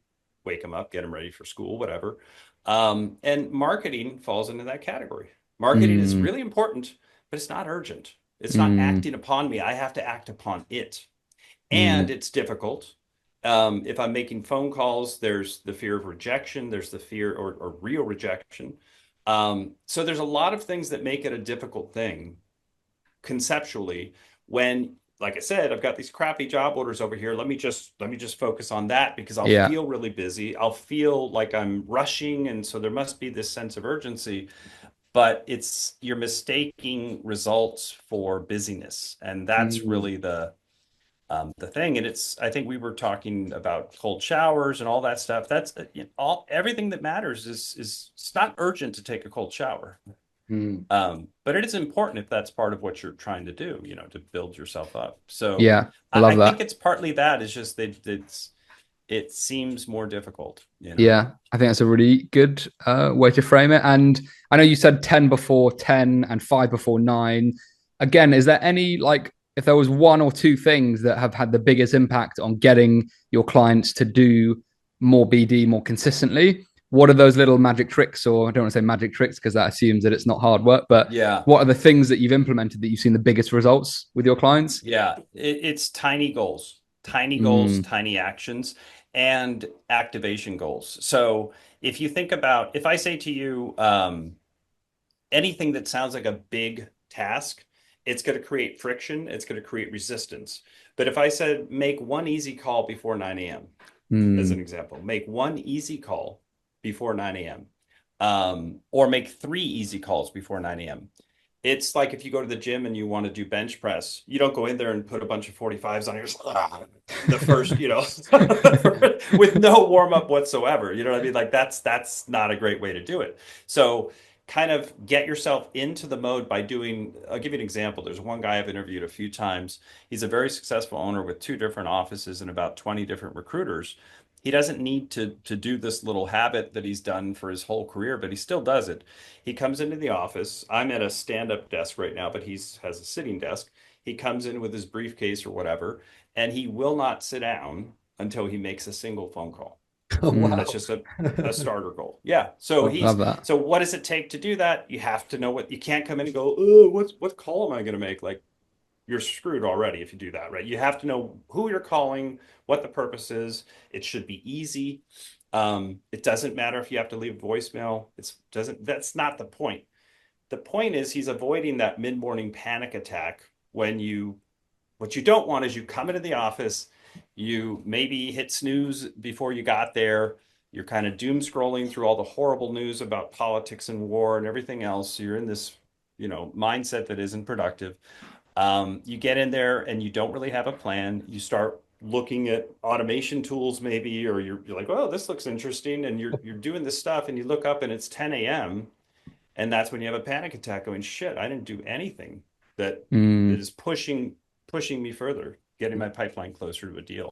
B: wake them up, get them ready for school, whatever. And marketing falls into that category. Marketing is
C: mm,
B: really important, but it's not urgent. It's not
C: mm,
B: acting upon me. I have to act upon it. And
C: mm.
B: it's difficult. If I'm making phone calls, there's the fear of rejection, there's the fear or real rejection. So there's a lot of things that make it a difficult thing conceptually when, like I said, I've got these crappy job orders over here. Let me just focus on that because I'll
C: Yeah.
B: feel really busy. I'll feel like I'm rushing, and so there must be this sense of urgency, but you're mistaking results for busyness, and that's
C: Mm,
B: really the thing. And I think we were talking about cold showers and all that stuff. That's everything that matters is it's not urgent to take a cold shower.
C: mm.
B: But it is important if that's part of what you're trying to do, to build yourself up. So
C: Yeah. I
B: I
C: love
B: think
C: that.
B: it's partly that. It's just that it seems more difficult.
C: Yeah, I think that's a really good way to frame it. And I know you said 10 before 10 and 5 before 9. Again, is there any, like, if there was one or two things that have had the biggest impact on getting your clients to do more BD more consistently? What are those little magic tricks? Or I don't want to say magic tricks because that assumes that it's not hard work, but
B: Yeah.
C: what are the things that you've implemented that you've seen the biggest results with your clients?
B: Yeah. It's tiny goals,
C: Mm,
B: tiny actions, and activation goals. So if I say to you, anything that sounds like a big task, it's going to create friction, it's going to create resistance. But if I said make one easy call before 9 a.m., as an
C: mm,
B: example, make one easy call before 9 a.m., or make three easy calls before 9 a.m. It's like if you go to the gym and you want to do bench press, you don't go in there and put a bunch of 45s on your the first, with no warm up whatsoever. You know what I mean? Like that's not a great way to do it. So kind of get yourself into the mode by I'll give you an example. There's one guy I've interviewed a few times. He's a very successful owner with two different offices and about 20 different recruiters. He doesn't need to do this little habit that he's done for his whole career, but he still does it. He comes into the office. I'm at a stand-up desk right now, but he has a sitting desk. He comes in with his briefcase or whatever, and he will not sit down until he makes a single phone call.
A: Oh,
C: mm.
B: That's
A: wow.
B: just a starter goal. Yeah. So
C: Love that.
B: so what does it take to do that? You have to know you can't come in and go, oh, what call am I going to make? Like you're screwed already if you do that, right? You have to know who you're calling, what the purpose is. It should be easy. It doesn't matter if you have to leave voicemail. That's not the point. The point is he's avoiding that mid-morning panic attack what you don't want is you come into the office, you maybe hit snooze before you got there. You're kind of doom scrolling through all the horrible news about politics and war and everything else. So you're in this, mindset that isn't productive. You get in there and you don't really have a plan. You start looking at automation tools maybe, or you're like, oh, this looks interesting. And you're doing this stuff and you look up and it's 10 a.m. And that's when you have a panic attack going, shit, I didn't do anything that
C: Mm,
B: is pushing me further, getting my pipeline closer to a deal.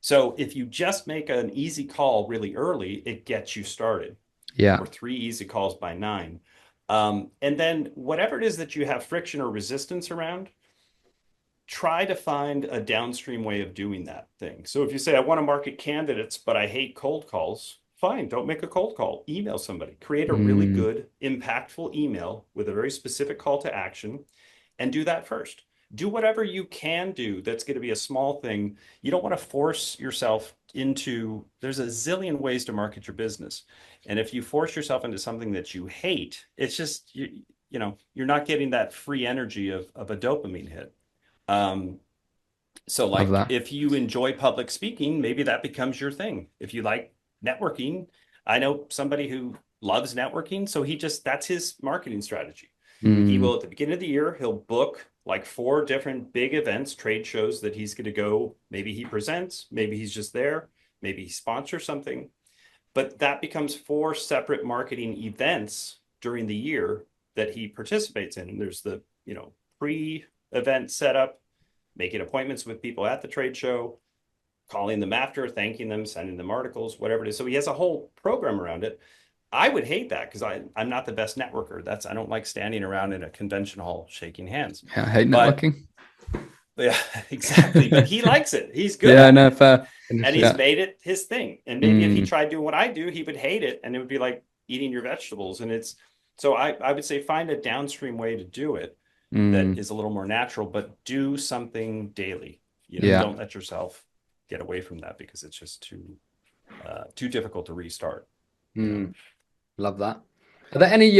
B: So if you just make an easy call really early, it gets you started,
C: yeah.
B: or three easy calls by 9. And then whatever it is that you have friction or resistance around, try to find a downstream way of doing that thing. So if you say, I want to market candidates, but I hate cold calls, fine, don't make a cold call. Email somebody. Create a really
C: Mm,
B: good, impactful email with a very specific call to action and do that first. Do whatever you can do that's going to be a small thing. You don't want to force yourself there's a zillion ways to market your business. And if you force yourself into something that you hate, it's just, you're not getting that free energy of a dopamine hit. Um, so
C: love
B: like
C: that.
B: if you enjoy public speaking, maybe that becomes your thing. If you like networking, I know somebody who loves networking, so that's his marketing strategy. He
C: Mm,
B: will, at the beginning of the year, he'll book like 4 different big events, trade shows that he's going to go. Maybe he presents, maybe he's just there, maybe he sponsors something. But that becomes 4 separate marketing events during the year that he participates in. And there's the pre-event setup, making appointments with people at the trade show, calling them after, thanking them, sending them articles, whatever it is. So he has a whole program around it. I would hate that because I'm not the best networker. I don't like standing around in a convention hall shaking hands.
C: Yeah, I hate
B: But
C: networking.
B: yeah, exactly. But he likes it. He's good
C: Yeah,
B: at
C: no,
B: it.
C: fair.
B: And
C: Yeah.
B: he's made it his thing. And maybe if he
C: Mm,
B: tried doing what I do, he would hate it. And it would be like eating your vegetables. And so I would say find a downstream way to do it that is a little more natural, but do something daily.
C: Yeah.
B: Don't let yourself get away from that because it's just too difficult to restart.
A: Love that. Are there any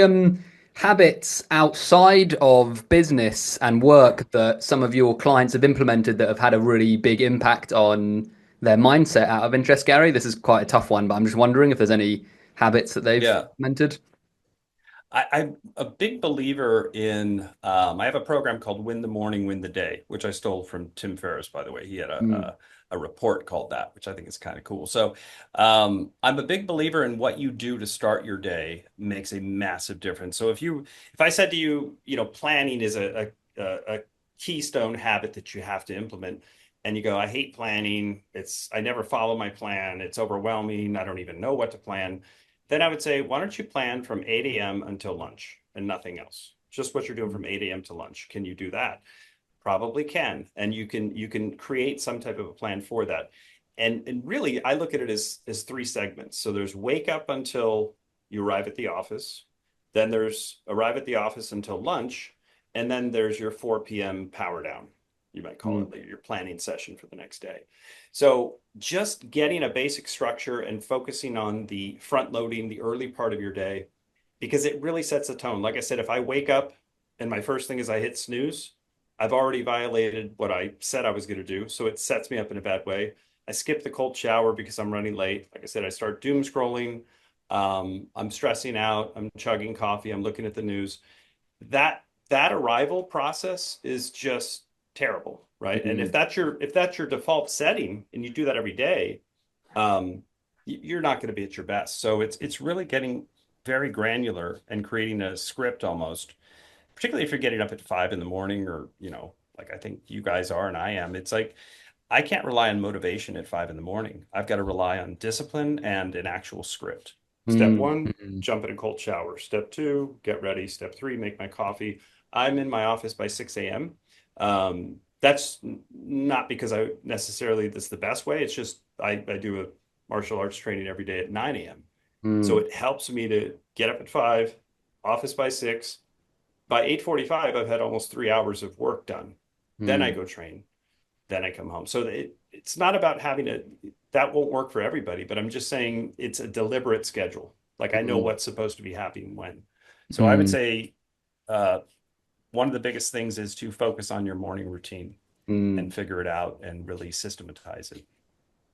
A: habits outside of business and work that some of your clients have implemented that have had a really big impact on their mindset? Out of interest, Gary, this is quite a tough one, but I'm just wondering if there's any habits that they've implemented.
B: I'm a big believer in, I have a program called Win the Morning, Win the Day, which I stole from Tim Ferriss, by the way. He had a report called that, which I think is kind of cool. So I'm a big believer in what you do to start your day makes a massive difference. So if I said to you, planning is a keystone habit that you have to implement, and you go, I hate planning. I never follow my plan. It's overwhelming. I don't even know what to plan. Then I would say, why don't you plan from 8 a.m. until lunch and nothing else? Just what you're doing from 8 a.m. to lunch. Can you do that? Probably can. And you can create some type of a plan for that. And really, I look at it as three segments. So there's wake up until you arrive at the office. Then there's arrive at the office until lunch. And then there's your 4 p.m. power down. You might call it your planning session for the next day. So just getting a basic structure and focusing on the front loading, the early part of your day, because it really sets a tone. Like I said, if I wake up and my first thing is I hit snooze, I've already violated what I said I was going to do. So it sets me up in a bad way. I skip the cold shower because I'm running late. Like I said, I start doom scrolling. I'm stressing out. I'm chugging coffee. I'm looking at the news. That arrival process is just terrible, right? And if that's your default setting and you do that every day, you're not going to be at your best. So it's really getting very granular and creating a script almost, particularly if you're getting up at 5 a.m. or like I think you guys are and I am. It's like I can't rely on motivation at 5 a.m. I've got to rely on discipline and an actual script. Step 1, jump in a cold shower. Step 2, get ready. Step 3, make my coffee. I'm in my office by 6 a.m. That's not because that's the best way. It's just I do a martial arts training every day at 9 a.m. So it helps me to get up at 5, office by 6. By 8:45, I've had almost 3 hours of work done. Then I go train. Then I come home. So it's not about that won't work for everybody, but I'm just saying it's a deliberate schedule. Like I know what's supposed to be happening when. So I would say, one of the biggest things is to focus on your morning routine and figure it out and really systematize it.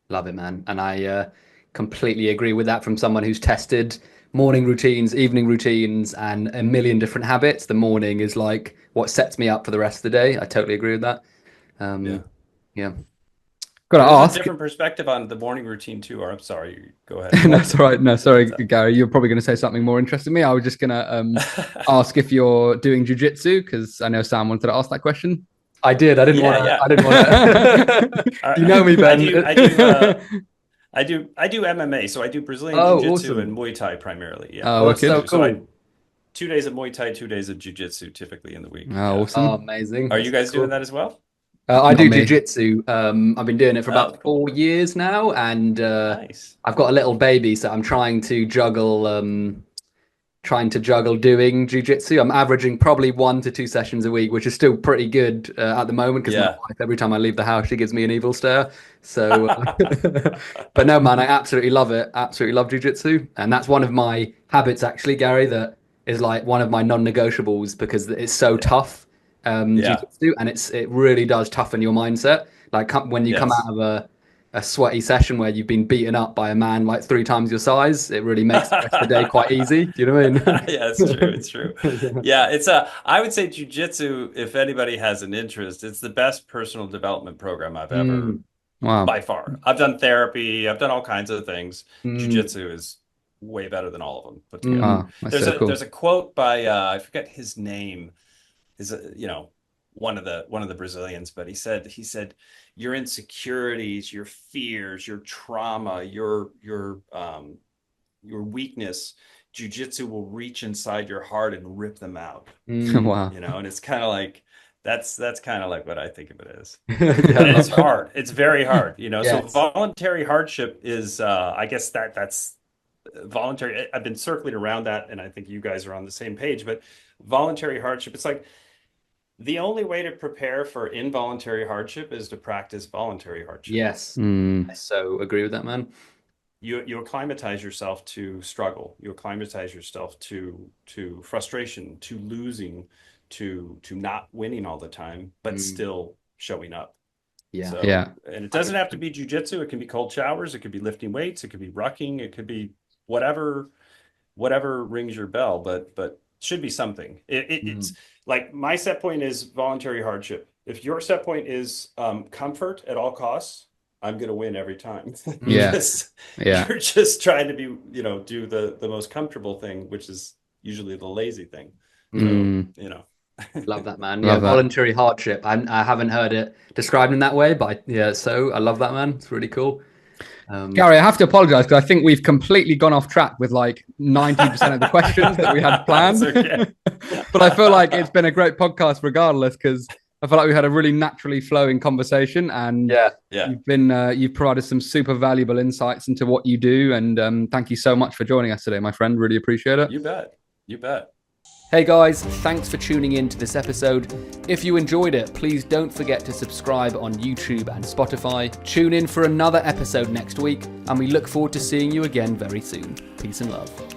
A: Love it, man. And I completely agree with that from someone who's tested morning routines, evening routines, and a million different habits. The morning is like what sets me up for the rest of the day. I totally agree with that. Yeah.
C: Got to
B: There's
C: ask.
B: a different perspective on the morning routine too. Or I'm sorry, go ahead.
C: That's all right. No, sorry, Gary. You're probably going to say something more interesting than me. I was just going to ask if you're doing jujitsu because I know Sam wanted to ask that question.
A: I did. I didn't want to. I didn't want to. You know me, Ben.
B: I do MMA, so I do Brazilian Jiu-Jitsu and Muay Thai primarily. Yeah.
C: Oh, okay.
A: So cool.
B: So 2 days of Muay Thai, 2 days of Jiu-Jitsu typically in the week.
C: Oh, awesome.
A: Oh, amazing.
B: Are you guys doing that as well?
A: I do jiu-jitsu. I've been doing it for about 4 years now, and
B: nice.
A: I've got a little baby, so I'm trying to juggle doing jiu-jitsu. I'm averaging probably 1 to 2 sessions a week, which is still pretty good at the moment because my wife, every time I leave the house, she gives me an evil stare. So, but no, man, I absolutely love it. Absolutely love jiu-jitsu, and that's one of my habits, actually, Gary. That is like one of my non-negotiables because it's so tough. Jiu-jitsu, and it really does toughen your mindset. Like when you come out of a sweaty session where you've been beaten up by a man like 3 times your size, it really makes the rest of the day quite easy. Do you know what I mean?
B: Yeah, it's true. It's true. Yeah, I would say jiu-jitsu, if anybody has an interest, it's the best personal development program I've ever, by far. I've done therapy. I've done all kinds of things. Jiu-jitsu is way better than all of them put together.
C: There's
B: a quote by, I forget his name. one of the Brazilians, but he said your insecurities, your fears, your trauma, your weakness, jujitsu will reach inside your heart and rip them out.
C: Wow.
B: You know, and it's kind of like that's kind of like what I think of it as.
A: Yeah,
B: And it's hard. It's very hard, you know.
A: Yes.
B: So voluntary hardship is I guess that's voluntary. I've been circling around that, and I think you guys are on the same page, but voluntary hardship, it's like the only way to prepare for involuntary hardship is to practice voluntary hardship.
A: Yes. I so agree with that, man.
B: You acclimatize yourself to struggle. You acclimatize yourself to frustration, to losing, to not winning all the time, but still showing up.
A: Yeah.
B: So,
C: Yeah.
B: And it doesn't have to be jujitsu. It can be cold showers. It could be lifting weights. It could be rucking. It could be whatever rings your bell, but should be something. It's like my set point is voluntary hardship. If your set point is comfort at all costs, I'm going to win every time.
C: Yeah.
B: You're just trying to be, you know, do the most comfortable thing, which is usually the lazy thing. So, you know.
A: Love that, man.
C: Love that.
A: Voluntary hardship. I haven't heard it described in that way, but so I love that, man. It's really cool.
C: Gary, I have to apologize because I think we've completely gone off track with like 90% of the questions that we had planned.
B: Okay.
C: But I feel like it's been a great podcast regardless, because I feel like we had a really naturally flowing conversation, and you've provided some super valuable insights into what you do. And thank you so much for joining us today, my friend. Really appreciate it.
B: You bet.
A: Hey guys, thanks for tuning in to this episode. If you enjoyed it, please don't forget to subscribe on YouTube and Spotify. Tune in for another episode next week, and we look forward to seeing you again very soon. Peace and love.